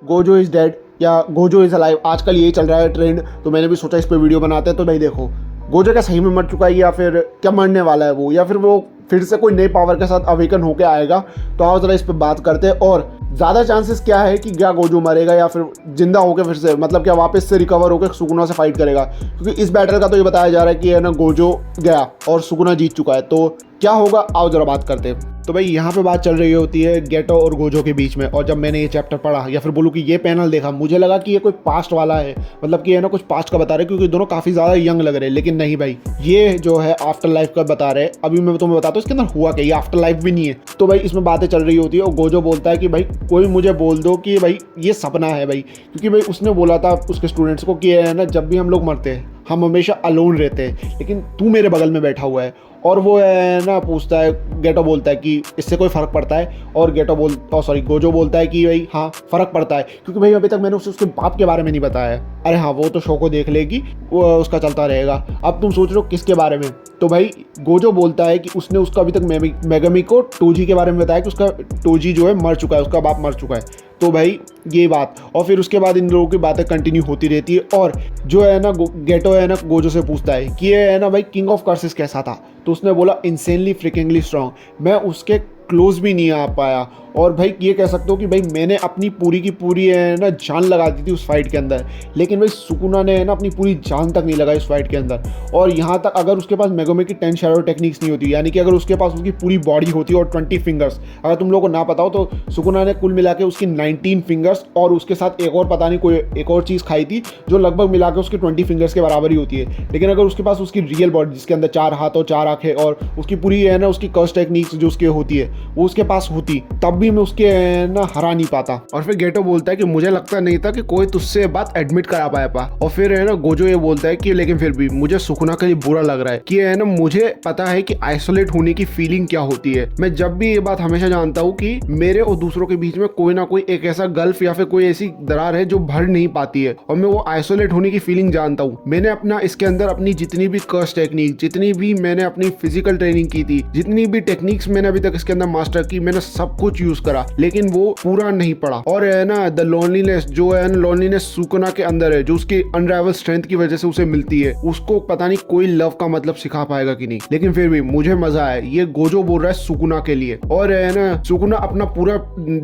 Gojo is dead या Gojo is alive, आजकल यही चल रहा है ट्रेंड। तो मैंने भी सोचा इस पे वीडियो बनाते हैं। तो भाई देखो, गोजो क्या सही में मर चुका है या फिर क्या मरने वाला है वो, या फिर वो फिर से कोई नई पावर के साथ अवेकन होके आएगा। तो आओ जरा इस पे बात करते हैं। और ज़्यादा चांसेस क्या है कि क्या गोजो मरेगा या फिर जिंदा होकर फिर से, मतलब क्या वापस से रिकवर होकर सुकुना से फाइट करेगा। क्योंकि इस बैटल का तो ये बताया जा रहा है कि है ना गोजो गया और सुकुना जीत चुका है। तो क्या होगा, आओ जरा बात करते हैं। तो भाई यहाँ पे बात चल रही होती है गेटो और गोजो के बीच में। और जब मैंने ये चैप्टर पढ़ा या फिर बोलूँ कि ये पैनल देखा, मुझे लगा कि ये कोई पास्ट वाला है, मतलब कि है ना कुछ पास्ट का बता रहे, क्योंकि दोनों काफ़ी ज़्यादा यंग लग रहे हैं। लेकिन नहीं भाई, ये जो है आफ्टर लाइफ का बता रहे हैं। अभी मैं तुम्हें बताता हूँ इसके अंदर हुआ क्या, ये आफ्टर लाइफ भी नहीं है। तो भाई इसमें बातें चल रही होती है और गोजो बोलता है कि भाई कोई मुझे बोल दो कि भाई ये सपना है भाई। क्योंकि भाई उसने बोला था उसके स्टूडेंट्स को कि है ना जब भी हम लोग मरते हैं हम हमेशा अलोन रहते हैं, लेकिन तू मेरे बगल में बैठा हुआ है। और वो है ना पूछता है, गेटो बोलता है कि इससे कोई फ़र्क पड़ता है। और गोजो बोलता है कि भाई हाँ फ़र्क पड़ता है, क्योंकि भाई अभी तक मैंने उसे उसके बाप के बारे में नहीं बताया है। अरे हाँ, वो तो शो को देख लेगी, वो उसका चलता रहेगा। अब तुम सोच रहे हो किसके बारे में। तो भाई गोजो बोलता है कि उसने उसका अभी तक मेगमी को टोजी के बारे में बताया कि उसका टोजी जो है मर चुका है, उसका बाप मर चुका है। तो भाई ये बात, और फिर उसके बाद इन लोगों की बातें कंटिन्यू होती रहती है। और जो है ना गेटो है ना गोजो से पूछता है कि ये है ना भाई किंग ऑफ कर्सेस कैसा था। तो उसने बोला इंसेनली फ्रिकिंगली स्ट्रांग। मैं उसके क्लोज भी नहीं आ पाया। और भाई ये कह सकते हो कि भाई मैंने अपनी पूरी की पूरी है ना जान लगा दी थी उस फाइट के अंदर, लेकिन भाई सुकुना ने है ना अपनी पूरी जान तक नहीं लगाई उस फाइट के अंदर। और यहाँ तक अगर उसके पास मेगोमी की 10 शैडो टेक्निक्स नहीं होती, यानी कि अगर उसके पास उसकी पूरी बॉडी होती और 20 फिंगर्स, अगर तुम लोगों को ना पता हो तो सुकुना ने कुल मिला के उसकी 19 फिंगर्स और उसके साथ एक और पता नहीं कोई एक और चीज़ खाई थी जो लगभग मिला के उसके 20 फिंगर्स के बराबर ही होती है। लेकिन अगर उसके पास उसकी रियल बॉडी जिसके अंदर 4 हाथ और 4 आंखें और उसकी पूरी है ना उसकी कर्स टेक्निक्स जो उसके होती है वो उसके पास होती, तब भी मैं उसके ना हरा नहीं पाता। और फिर गेटो बोलता है कि मुझे लगता नहीं था कि कोई तुझसे बात एडमिट करा पाया। और फिर है ना गोजो ये बोलता है कि लेकिन फिर भी मुझे सुकुना के लिए बुरा लग रहा है कि है ना मुझे पता है कि आइसोलेट होने की फीलिंग क्या होती है। मैं जब भी ये बात हमेशा जानता हूँ कि मेरे और दूसरों के बीच में कोई ना कोई एक ऐसा गल्फ या फिर कोई ऐसी दरार है जो भर नहीं पाती है, और मैं वो आइसोलेट होने की फीलिंग जानता हूँ। मैंने अपना इसके अंदर अपनी जितनी भी कर्स टेक्निक, जितनी भी मैंने अपनी फिजिकल ट्रेनिंग की थी, जितनी भी टेक्निक्स मैंने अभी तक इसके अंदर मास्टर की, मैंने सब कुछ यूज करा, लेकिन वो पूरा नहीं पड़ा। और है ना द लोनलीनेस जो है ना, लोनलीनेस सुकुना के अंदर है, जो उसकी अनराइवल स्ट्रेंथ की वजह से उसे मिलती है, उसको पता नहीं कोई लव का मतलब सिखा पाएगा कि नहीं। लेकिन फिर भी मुझे मजा है, ये गोजो बोल रहा है सुकुना के लिए। और है ना सुकुना अपना पूरा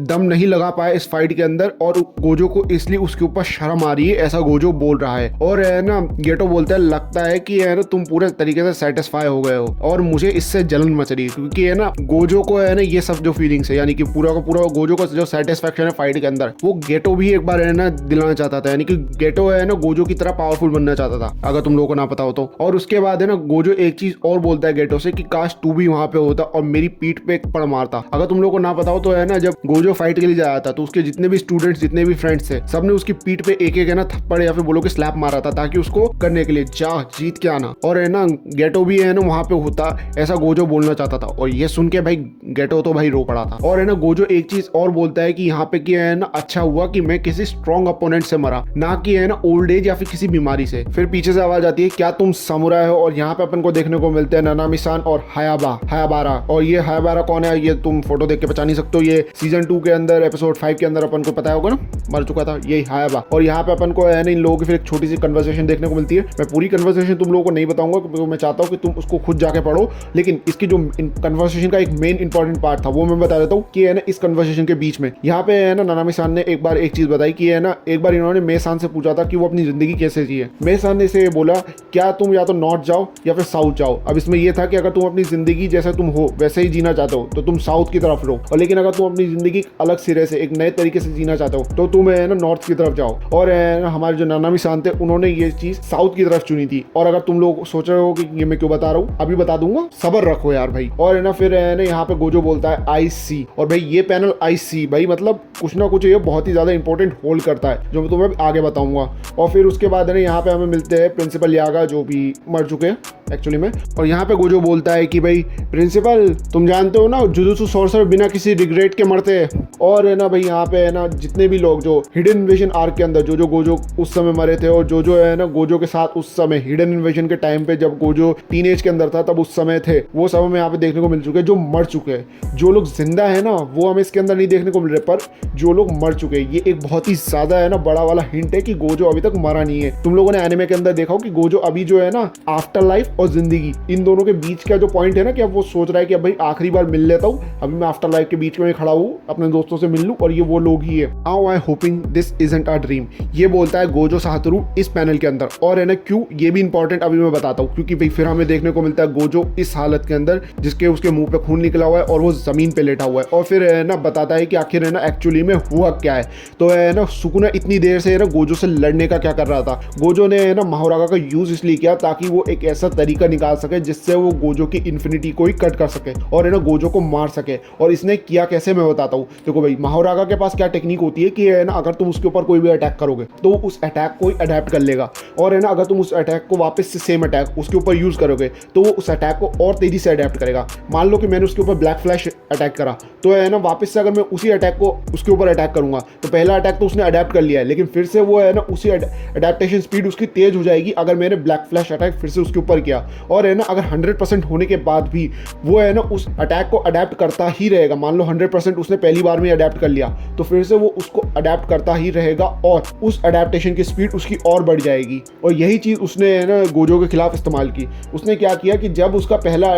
दम नहीं लगा पाया इस फाइट के अंदर, और गोजो को इसलिए उसके ऊपर शर्म आ रही है, ऐसा गोजो बोल रहा है। और है ना गेटो बोलता है लगता है कि है ना तुम पूरे तरीके से सेटिस्फाई हो गए हो और मुझे इससे जलन मच रही है, क्योंकि है ना गोजो को है ना ये सब जो फीलिंग्स है, यानी कि पूरा का पूरा गोजो को जो सेटिस्फेक्शन है फाइट के अंदर, वो गेटो भी एक बार है ना दिलाना चाहता था। यानी कि गेटो है ना गोजो की तरह पावरफुल बनना चाहता था, अगर तुम लोगों को ना पता हो तो। और उसके बाद है ना गोजो एक चीज और बोलता है गेटो से कि काश तू भी वहां पे होता और मेरी पीठ पे एक पड़ मारता। अगर तुम लोगों को ना पता हो तो है ना जब गोजो फाइट के लिए जाया था तो उसके जितने भी स्टूडेंट्स, जितने भी फ्रेंड्स थे, सबने उसकी पीठ पे एक एक है ना थप्पड़ या फिर बोलो कि स्लैप मारा था, ताकि उसको करने के लिए जा जीत के आना। और है ना गेटो भी है ना वहां पे होता, ऐसा गोजो बोलना चाहता था। और ये सुन के भाई गेटो तो भाई रो पड़ा था। और है ना गोजो एक चीज और बोलता है कि यहाँ पे कि है ना अच्छा हुआ कि मैं किसी स्ट्रॉन्ग अपोनेंट से मरा, ना कि है ना ओल्ड एज या फिर किसी बीमारी से। फिर पीछे से आवाज आती है क्या तुम समुराई हो। और यहाँ पे अपन को देखने को मिलते हैं नानामी-सान और हायाबारा। और ये हायाबारा कौन है, ये तुम फोटो देख के पहचान नहीं सकते हो। ये सीजन 2 के अंदर एपिसोड 5 के अंदर अपन को पता होगा ना, मर चुका था यही हायाबा। और यहाँ पे अपन को है ना इन लोगों की फिर एक छोटी सी कन्वर्सेशन देखने को मिलती है। मैं पूरी कन्वर्सेशन तुम लोगों को नहीं बताऊंगा क्योंकि मैं चाहता हूँ कि तुम उसको खुद जाके पढ़ो, लेकिन इसकी जो कन्वर्सेशन का एक मेन इंपॉर्टेंट पार्ट था वो मैं बता देता हूँ कि है ना इस कन्वर्सेशन के बीच में यहाँ पे है ना नानामी-सान ने एक बार एक चीज बताई कि है ना एक बार इन्होंने मे-सान से पूछा था कि वो अपनी जिंदगी कैसे जिए। मे-सान ने इसे बोला क्या तुम या तो नॉर्थ जाओ या फिर साउथ जाओ। अब इसमें यह था कि अगर तुम अपनी जिंदगी जैसे तुम हो वैसे ही जीना चाहते हो तो तुम साउथ की तरफ रहो, और लेकिन अगर तुम अपनी जिंदगी अलग सिरे से एक नए तरीके से जीना चाहते हो तो तुम है ना नॉर्थ की तरफ जाओ। और हमारे जो नानामी-सान थे उन्होंने ये चीज साउथ की तरफ चुनी थी। और अगर तुम लोग सोच रहे हो कि ये मैं क्यों बता रहा हूँ, अभी बता दूंगा, सब्र रखो यार भाई। और है ना फिर है ना यहाँ पे गोजो बोलता है आई सी। और भाई ये पैनल आई सी भाई मतलब कुछ ना कुछ ये बहुत ही ज्यादा इंपॉर्टेंट होल्ड करता है, जो मैं तुम्हें आगे बताऊंगा। और फिर उसके बाद है ना यहाँ पे हमें मिलते हैं प्रिंसिपल यागा जो भी मर चुके हैं, एक्चुअली में। और यहाँ पे गोजो बोलता है कि भाई प्रिंसिपल तुम जानते हो ना जुजुत्सु सोर्सर बिना किसी रिग्रेट के मरते हैं। और है ना भाई यहाँ पे है ना जितने भी लोग जो हिडन इन्वेजन आर्क के अंदर जो गोजो उस समय मरे थे, और जो है ना गोजो के साथ उस समय हिडन इन्वेजन के टाइम पे जब गोजो टीनेज के अंदर था तब उस समय थे, वो सब हमें यहाँ पे देखने को मिल चुके हैं जो मर चुके हैं। जो लोग जिंदा है ना वो हमें इसके अंदर नहीं देखने को मिल रहे, पर जो लोग मर चुके हैं ये एक बहुत ही ज्यादा है ना बड़ा वाला हिंट है कि गोजो अभी तक मरा नहीं है। तुम लोगों ने एनिमे के अंदर देखा हो कि गोजो अभी जो है ना आफ्टर लाइफ और जिंदगी इन दोनों के बीच का जो पॉइंट है ना कि अब वो सोच रहा है कि अब भाई आखिरी बार मिल लेता हूँ, अभी मैं आफ्टर लाइफ के बीच में खड़ा हूँ, अपने दोस्तों से मिल लूँ और ये वो लोग ही है। Now I hopping this isn't a dream, ये बोलता है गोजो सातोरू इस पैनल के अंदर। और है ना क्यों ये भी इंपॉर्टेंट अभी मैं बताता हूँ, क्योंकि भाई फिर हमें देखने को मिलता है गोजो इस हालत के अंदर जिसके उसके मुंह पे खून निकला हुआ है और वो जमीन पे लेटा हुआ है, और फिर है ना बताता है कि आखिर है ना एक्चुअली में हुआ क्या है। तो है ना सुकुना इतनी देर से है ना गोजो से लड़ने का क्या कर रहा था। गोजो ने है ना महारागा का यूज इसलिए किया ताकि वो एक ऐसा तरीका निकाल सके जिससे वो गोजो की इन्फिनिटी को ही कट कर सके और है ना गोजो को मार सके। और इसने किया कैसे मैं बताता हूँ। देखो भाई महारागा के पास क्या टेक्निक होती है कि है ना अगर तुम उसके ऊपर कोई भी अटैक करोगे तो वो उस अटैक को ही अडेप्ट कर लेगा, और है ना अगर तुम उस अटैक को वापस से सेम अटैक उसके ऊपर यूज करोगे तो वो उस अटैक को और तेजी से अडेप्ट करेगा। मान लो कि मैंने उसके ऊपर ब्लैक फ्लैश अटैक करा, तो है ना वापस से अगर मैं उसी अटैक को उसके ऊपर अटैक करूंगा तो पहला अटैक तो उसने अडेप्ट कर लिया है, लेकिन फिर से वो है ना उसी अडेप्टेशन स्पीड उसकी तेज हो जाएगी अगर मैंने ब्लैक फ्लैश अटैक फिर से उसके ऊपर किया। और है ना अगर 100% होने के बाद भी वो है ना उस अटैक को अडेप्ट करता ही रहेगा, मान लो 100% उसने पहली बार में अडेप्ट कर लिया तो फिर से वो उसको अडेप्ट करता ही रहेगा और उस अडेप्टेशन की स्पीड उसकी और बढ़ जाएगी। और यही चीज उसने है ना गोजो के खिलाफ इस्तेमाल की। उसने क्या किया कि जब उसका पहला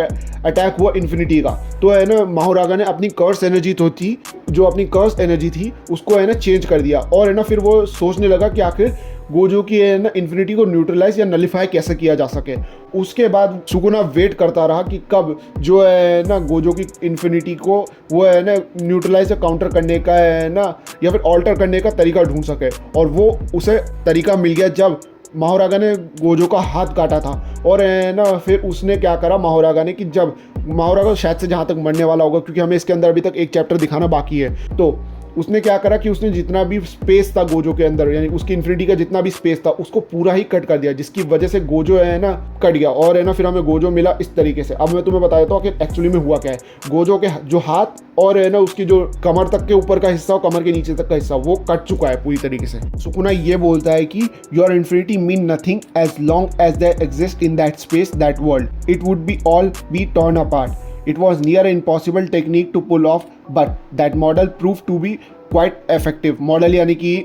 अटैक हुआ इन्फिनिटी का, तो है ना महारागा ने अपनी कर्स एनर्जी तो थी, जो अपनी कर्स एनर्जी थी उसको है ना चेंज कर दिया, और है ना फिर वो सोचने लगा कि आखिर गोजो की है ना इन्फिनिटी को न्यूट्रलाइज या नलिफाई कैसे किया जा सके। उसके बाद सुकुना वेट करता रहा कि कब जो है ना गोजो की इन्फिनिटी को वो है ना न्यूट्रलाइज या काउंटर करने का है ना या फिर ऑल्टर करने का तरीका ढूंढ सके, और वो उसे तरीका मिल गया जब महारागा ने गोजो का हाथ काटा था। और है ना फिर उसने क्या करा महारागा ने कि जब महारागा शायद से जहाँ तक मरने वाला होगा, क्योंकि हमें इसके अंदर अभी तक एक चैप्टर दिखाना बाकी है, तो उसने क्या करा कि उसने जितना भी स्पेस था गोजो के अंदर यानी उसकी इन्फिनिटी का जितना भी स्पेस था उसको पूरा ही कट कर दिया, जिसकी वजह से गोजो है ना कट गया। और है ना फिर हमें गोजो मिला इस तरीके से। अब मैं तुम्हें बता देता हूँ कि एक्चुअली में हुआ क्या है। गोजो के जो हाथ और है ना उसकी जो कमर तक के ऊपर का हिस्सा और कमर के नीचे तक का हिस्सा वो कट चुका है पूरी तरीके से। सुकुना ये बोलता है कि your infinity mean nothing as long as they exist in that space that world, it would be all be torn apart. It was near an impossible technique to pull off, but that model proved to be quite effective. Model यानी कि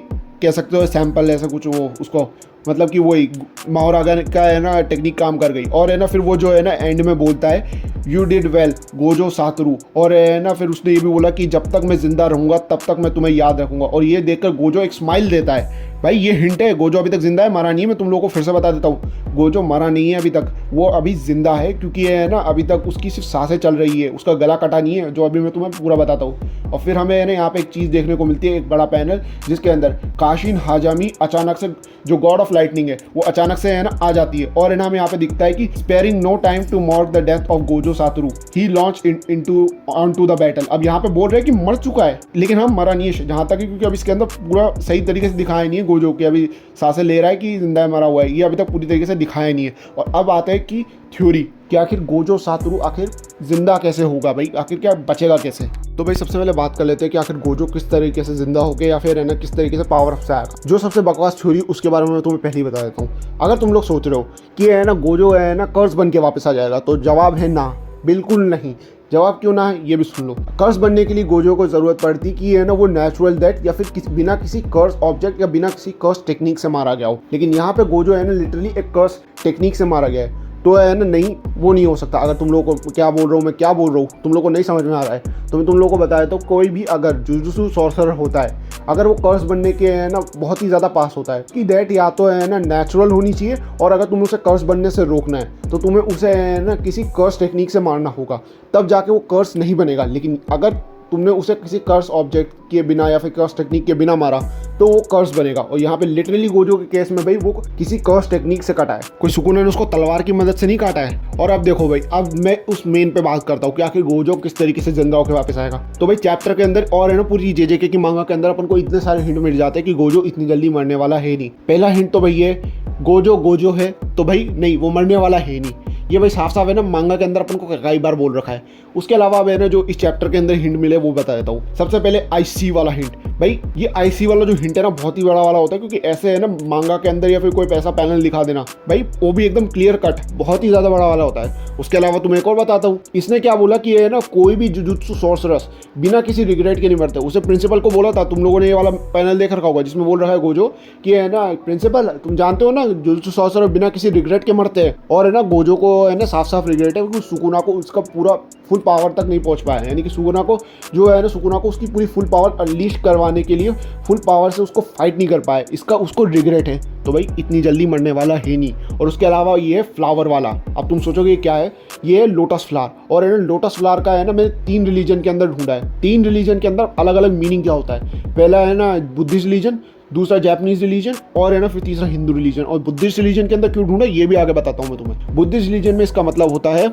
कह सकते हो sample ऐसा कुछ, वो उसको मतलब कि वही महारागा का है ना टेक्निक काम कर गई। और है ना फिर वो जो है ना एंड में बोलता है you did well Gojo Satoru, और है ना फिर उसने ये भी बोला कि जब तक मैं जिंदा रहूँगा तब तक मैं तुम्हें याद रखूँगा। और ये देखकर गोजो एक स्माइल देता है। भाई ये हिंट है, गोजो अभी तक जिंदा है, मरा नहीं है। मैं तुम लोगों को फिर से बता देता हूँ, गोजो मरा नहीं है अभी तक, वो अभी जिंदा है, क्योंकि है ना अभी तक उसकी सिर्फ सांसें चल रही है, उसका गला कटा नहीं है, जो अभी मैं तुम्हें पूरा बताता हूँ। और फिर हमें है ना यहाँ पे एक चीज़ देखने को मिलती है, एक बड़ा पैनल जिसके अंदर काशिन हाजामी अचानक से, जो गॉड ऑफ लाइटनिंग है, वो अचानक से है ना आ जाती है। और है ना हमें यहाँ पे दिखता है कि sparing no time to mock the death of Gojo Satoru ही launch into onto the battle. अब यहाँ पे बोल रहे हैं कि मर चुका है, लेकिन हम मरा नहीं है जहाँ तक, क्योंकि अब इसके अंदर पूरा सही तरीके से दिखाया नहीं है गोजो कि अभी सांसें ले रहा है कि जिंदा है मरा हुआ है, ये अभी तक पूरी तरीके से दिखाया नहीं है। और अब आता है कि थ्योरी कि आखिर गोजो सातोरू आखिर जिंदा कैसे होगा, भाई आखिर क्या बचेगा कैसे। तो भाई सबसे पहले बात कर लेते हैं कि आखिर गोजो किस तरीके से जिंदा हो गया या फिर है ना किस तरीके से पावर अप से आएगा। जो सबसे बकवास थ्योरी उसके बारे में मैं तुम्हें पहले ही बता देता हूँ। अगर तुम लोग सोच रहे हो कि है ना गोजो है ना कर्स बन के वापस आ जाएगा, तो जवाब है ना, बिल्कुल नहीं। जवाब क्यों ना है ये भी सुन लो। कर्स बनने के लिए गोजो को जरूरत पड़ती कि है ना वो नेचुरल डेथ या फिर बिना किसी कर्स ऑब्जेक्ट या बिना किसी कर्स टेक्निक से मारा गया हो, लेकिन यहाँ पे गोजो है ना लिटरली एक कर्स टेक्निक से मारा गया है। तो है ना नहीं, वो नहीं हो सकता। अगर तुम लोगों को क्या बोल रहा हूँ मैं, क्या बोल रहा हूँ तुम लोगों को नहीं समझ में आ रहा है, तो मैं तुम लोगों को बताया तो कोई भी अगर जुजुत्सु सॉर्सरर होता है, अगर वो कर्स बनने के है ना बहुत ही ज़्यादा पास होता है कि डेट या तो है ना नेचुरल होनी चाहिए, और अगर तुम्हें उसे कर्स बनने से रोकना है तो तुम्हें उसे है ना किसी कर्स टेक्निक से मारना होगा, तब जाके वो कर्स नहीं बनेगा। लेकिन अगर तुमने उसे किसी कर्स ऑब्जेक्ट के बिना या फिर कर्स टेक्निक के बिना मारा तो वो कर्स बनेगा। और यहाँ पे लिटरली गोजो के केस में भाई वो किसी कर्स टेक्निक से काटा है, कोई सुकुना ने उसको तलवार की मदद से नहीं काटा है। और अब देखो भाई, अब मैं उस मेन पे बात करता हूँ कि आखिर गोजो किस तरीके से जिंदा होकर वापस आएगा। तो भाई चैप्टर के अंदर और है ना पूरी जेजेके की मांगा के अंदर अपन को इतने सारे हिंट मिल जाते हैं कि गोजो इतनी जल्दी मरने वाला है नहीं। पहला हिंट तो भाई है गोजो है तो भाई नहीं, वो मरने वाला है नहीं, ये भाई साफ साफ है ना मांगा के अंदर अपन को कई बार बोल रखा है। उसके अलावा अब है ना जो इस चैप्टर के अंदर हिंट मिले वो बता देता हूँ। सबसे पहले आईसी वाला हिंट, भाई ये आईसी वाला जो हिंट है ना बहुत ही बड़ा वाला होता है, क्योंकि ऐसे है ना मांगा के अंदर या फिर कोई पैसा पैनल दिखा देना भाई, वो भी एकदम क्लियर कट बहुत ही ज़्यादा बड़ा वाला होता है। उसके अलावा तुम्हें एक और बताता हूँ, इसने क्या बोला कि है ना कोई भी जुजुत्सु सॉर्सरर्स बिना किसी रिग्रेट के नहीं मरते। उसे प्रिंसिपल को बोला था, तुम लोगों ने ये वाला पैनल देख रखा होगा जिसमें बोल रहा है गोजो कि है ना प्रिंसिपल तुम जानते हो ना जुजुत्सु सॉर्सरर बिना किसी रिग्रेट के मरते हैं। और है ना गोजो को है ना साफ साफ रिग्रेट है क्योंकि सुकुना को उसका पूरा फुल पावर तक नहीं पहुंच पाया है, यानी कि सुकुना को जो है ना सुकुना को उसकी पूरी फुल पावर अनलीश करवाने के लिए फुल पावर से उसको फाइट नहीं कर पाए, इसका उसको रिग्रेट है। तो भाई इतनी जल्दी मरने वाला है नहीं। और उसके अलावा ये है फ्लावर वाला। अब तुम सोचोगे ये क्या है, ये है लोटस फ्लावर। और है ना लोटस फ्लावर का है ना मैंने 3 रिलीजन के अंदर ढूंढा है। 3 रिलीजन के अंदर अलग अलग मीनिंग क्या होता है। पहला है ना बुद्धिस्ट रिलीजन, दूसरा जापानीज रिलीजन और है ना फिर तीसरा हिंदू रिलीजन। और बुद्धिस्ट रिलीजन के अंदर क्यों ढूंढा ये भी आगे बताता हूँ मैं तुम्हें। बुद्धिस्ट रिलीजन में इसका मतलब होता है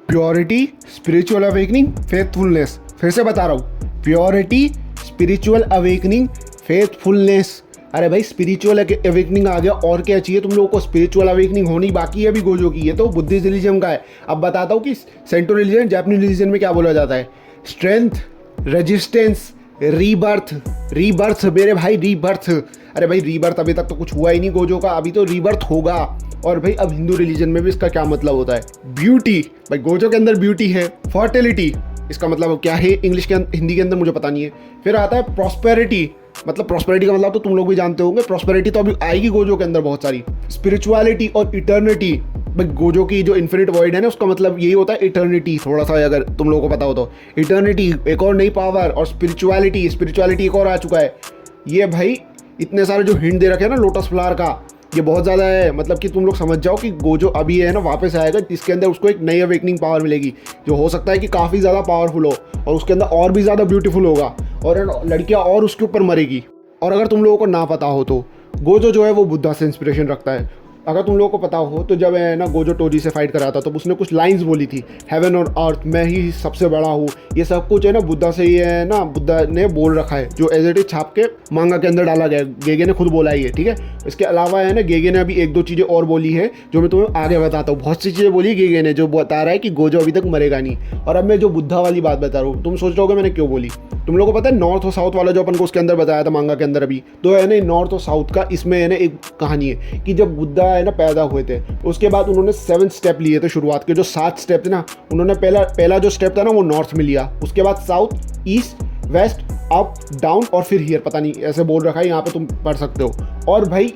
प्योरिटी, स्पिरिचुअल अवेकनिंग, फेथफुलनेस। फिर से बता रहा हूँ, प्योरिटी, स्पिरिचुअल अवेकनिंग, फेथफुलनेस। अरे भाई स्पिरिचुअल अवेकनिंग आ गया, और क्या चाहिए तुम लोगों को। स्पिरिचुअल अवेकनिंग होनी बाकी है अभी गोजो की, ये तो बुद्धिस्ट रिलीजन का है। अब बताता हूँ कि सेंटो रिलीजन जापानीज रिलीजन में क्या बोला जाता है। Strength, resistance, rebirth. रीबर्थ मेरे भाई, रीबर्थ। अरे भाई रीबर्थ अभी तक तो कुछ हुआ ही नहीं गोजो का, अभी तो रीबर्थ होगा। और भाई अब हिंदू रिलीजन में भी इसका क्या मतलब होता है। ब्यूटी, भाई गोजो के अंदर ब्यूटी है। फर्टिलिटी, इसका मतलब क्या है इंग्लिश के हिंदी के अंदर मुझे पता नहीं है। फिर आता है प्रॉस्पेरिटी, मतलब प्रॉस्पेरिटी का मतलब तो तुम लोग भी जानते होंगे। प्रॉस्पेरिटी तो अभी आएगी गोजो के अंदर बहुत सारी। स्पिरिचुअलिटी और इटर्निटी, भाई गोजो की जो इन्फिनिट वॉइड है ना उसका मतलब यही होता है इटर्निटी। थोड़ा सा अगर तुम लोगों को पता हो तो इटर्निटी एक और नई पावर, और स्पिरिचुअलिटी एक और आ चुका है। ये भाई इतने सारे जो हिंट दे रखे हैं ना लोटस फ्लावर का, ये बहुत ज़्यादा है। मतलब कि तुम लोग समझ जाओ कि गोजो अभी है ना वापस आएगा जिसके अंदर उसको एक नई अवेकनिंग पावर मिलेगी, जो हो सकता है कि काफ़ी ज़्यादा पावरफुल हो और उसके अंदर और भी ज़्यादा ब्यूटीफुल होगा, और लड़कियाँ और उसके ऊपर मरेगी। और अगर तुम लोगों को ना पता हो तो गोजो जो है वो बुद्धा से इंस्पिरेशन रखता है। अगर तुम लोगों को पता हो तो जब है ना गोजो टोजी से फाइट कर रहा था तो उसने कुछ लाइंस बोली थी, हेवन और अर्थ, मैं ही सबसे बड़ा हूँ। ये सब कुछ है ना बुद्धा से ही है ना, बुद्धा ने बोल रखा है, जो एज इट इज छाप के मांगा के अंदर डाला गया है। गेगे ने खुद बोला है ये, ठीक है। इसके अलावा है ना गेगे ने अभी 1-2 चीज़ें और बोली है जो मैं तुम्हें आगे बताता हूँ। बहुत सी चीज़ें बोली है गेगे ने जो बता रहा है कि गोजो अभी तक मरेगा नहीं। और अब मैं जो बुद्धा वाली बात बता रहा हूँ, तुम सोच रहे होगे मैंने क्यों बोली। तुम लोगों को पता है नॉर्थ और साउथ वाला जो अपन को उसके अंदर बताया था मांगा के अंदर अभी, तो है ना नॉर्थ और साउथ का इसमें है ना एक कहानी है कि जब बुद्धा है ना पैदा हुए थे उसके बाद उन्होंने 7 स्टेप लिए थे। शुरुआत के जो 7 स्टेप थे ना, उन्होंने पहला जो स्टेप था ना वो नॉर्थ में लिया, उसके बाद south, east, west, up, down और फिर हियर, पता नहीं ऐसे बोल रखा है, यहाँ पे तुम पढ़ सकते हो। और भाई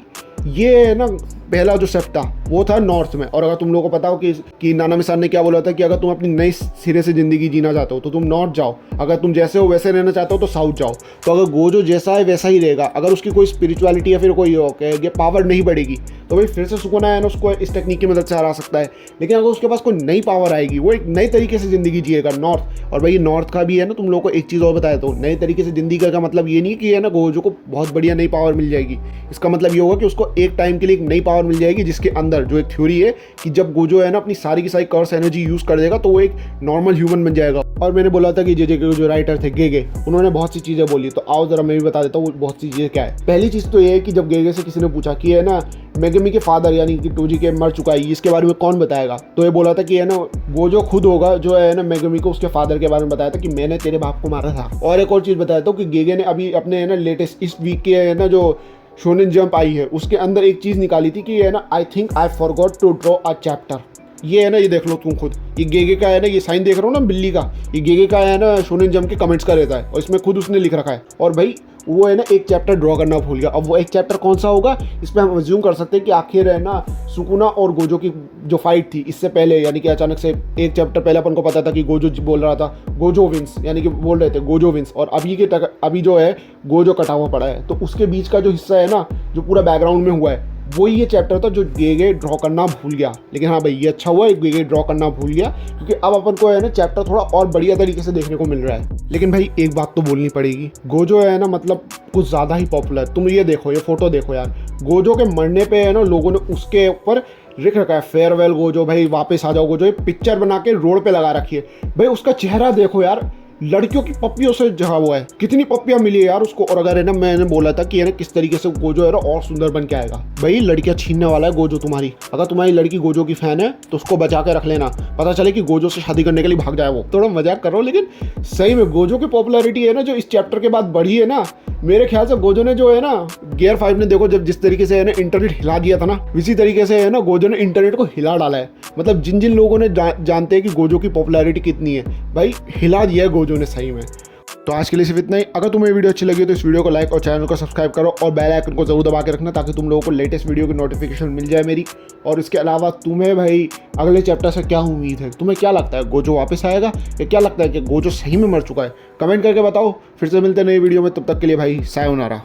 ये ना पहला जो स्टेप था वो था नॉर्थ में। और अगर तुम लोगों को पता हो कि नानामिसान ने क्या बोला था कि अगर तुम अपनी नई सिरे से ज़िंदगी जीना चाहते हो तो तुम नॉर्थ जाओ, अगर तुम जैसे हो वैसे रहना चाहते हो तो साउथ जाओ। तो अगर गोजो जैसा है वैसा ही रहेगा, अगर उसकी कोई स्पिरिचुअलिटी या फिर कोई ये पावर नहीं बढ़ेगी तो भाई फिर से सुकुना है ना उसको इस टेक्निक की मदद से हरा सकता है। लेकिन अगर उसके पास कोई नई पावर आएगी, वो एक नए तरीके से ज़िंदगी जिएगा नॉर्थ। और भाई नॉर्थ का भी है ना तुम लोगों को एक चीज़ और बताया, तो नए तरीके से ज़िंदगी का मतलब ये नहीं कि है ना गोजो को बहुत बढ़िया नई पावर मिल जाएगी। इसका मतलब ये होगा कि उसको एक टाइम के लिए एक नई पावर मिल जाएगी जिसके अंदर जो एक थ्योरी है कि जब गोजो है ना अपनी सारी की सारी कर्स एनर्जी यूज़ कर देगा तो वो एक नॉर्मल ह्यूमन बन जाएगा। और मैंने बोला था कि जे के जो राइटर थे गेगे, उन्होंने बहुत सी चीज़ें बोली, तो आओ जरा मैं भी बता देता हूँ वो बहुत सी चीज़ें क्या है। पहली चीज़ तो ये है कि जब गेगे से किसी ने पूछा कि है ना मेगमी के फादर यानी कि टोजी के मर चुका है, इसके बारे में कौन बताएगा, तो ये बोला था कि है ना गोजो खुद होगा जो है ना मेगमी को उसके फादर के बारे में बताया था कि मैंने तेरे बाप को मारा था। और एक और चीज़ बताया था कि गेगे ने अभी अपने है ना लेटेस्ट इस वीक के है ना जो शोनेन जंप आई है उसके अंदर एक चीज़ निकाली थी कि है ना I think I forgot to draw a chapter. ये है ना, ये देख लो तुम खुद, ये गेगे का है ना, ये साइन देख रहे हो ना बिल्ली का, ये गेगे का है ना शोनेन जंप के कमेंट्स का रहता है और इसमें खुद उसने लिख रखा है। और भाई वो है ना एक चैप्टर ड्रॉ करना भूल गया। अब वो एक चैप्टर कौन सा होगा, इस पर हम अज्यूम कर सकते हैं कि आखिर है ना सुकुना और गोजो की जो फाइट थी इससे पहले, यानी कि अचानक से एक चैप्टर पहले अपन को पता था कि गोजो बोल रहा था गोजो विंस, यानी कि बोल रहे थे गोजो विंस, और अभी जो है गोजो कटा हुआ पड़ा है। तो उसके बीच का जो हिस्सा है ना जो पूरा बैकग्राउंड में हुआ है वही ये चैप्टर था जो गेगे ड्रॉ करना भूल गया। लेकिन हाँ भाई ये अच्छा हुआ गेगे ड्रॉ करना भूल गया, क्योंकि अब अपन को है ना चैप्टर थोड़ा और बढ़िया तरीके से देखने को मिल रहा है। लेकिन भाई एक बात तो बोलनी पड़ेगी, गोजो है ना मतलब कुछ ज़्यादा ही पॉपुलर। तुम ये देखो, ये फोटो देखो यार, गोजो के मरने पे है ना लोगों ने उसके ऊपर लिख रखा है फेयरवेल गोजो, भाई वापस आ जाओ गोजो, ये पिक्चर बना के रोड पे लगा रखी है। भाई उसका चेहरा देखो यार, लड़कियों की पप्पियों से जहा हुआ है। कितनी पप्पियां मिली है यार उसको। और अगर है ना, मैंने बोला था कि है ना किस तरीके से गोजो है ना और सुंदर बन के आएगा। भाई लड़कियां छीनने वाला है गोजो तुम्हारी। अगर तुम्हारी लड़की गोजो की फैन है तो उसको बचा के रख लेना, पता चले कि गोजो से शादी करने के लिए भाग जाए वो। थोड़ा मजाक कर रहा हूँ, लेकिन सही में गोजो की पॉपुलैरिटी है ना जो इस चैप्टर के बाद बढ़ी है ना, मेरे ख्याल से गोजो ने जो है ना, गियर 5 ने देखो जब जिस तरीके से है ना इंटरनेट हिला दिया था ना, इसी तरीके से है ना गोजो ने इंटरनेट को हिला डाला है। मतलब जिन जिन लोगों ने जानते हैं कि गोजो की पॉपुलैरिटी कितनी है, भाई हिला दिया है गोजो ने सही में। तो आज के लिए सिर्फ इतना ही। अगर तुम्हें वीडियो अच्छी लगी तो इस वीडियो को लाइक और चैनल को सब्सक्राइब करो और बेल आइकन को जरूर दबा के रखना, ताकि तुम लोगों को लेटेस्ट वीडियो की नोटिफिकेशन मिल जाए मेरी। और इसके अलावा तुम्हें भाई अगले चैप्टर से क्या उम्मीद है, तुम्हें क्या लगता है गोजो वापस आएगा या क्या लगता है कि गोजो सही में मर चुका है, कमेंट करके बताओ। फिर से मिलते हैं नई वीडियो में, तब तक के लिए भाई सायोनारा।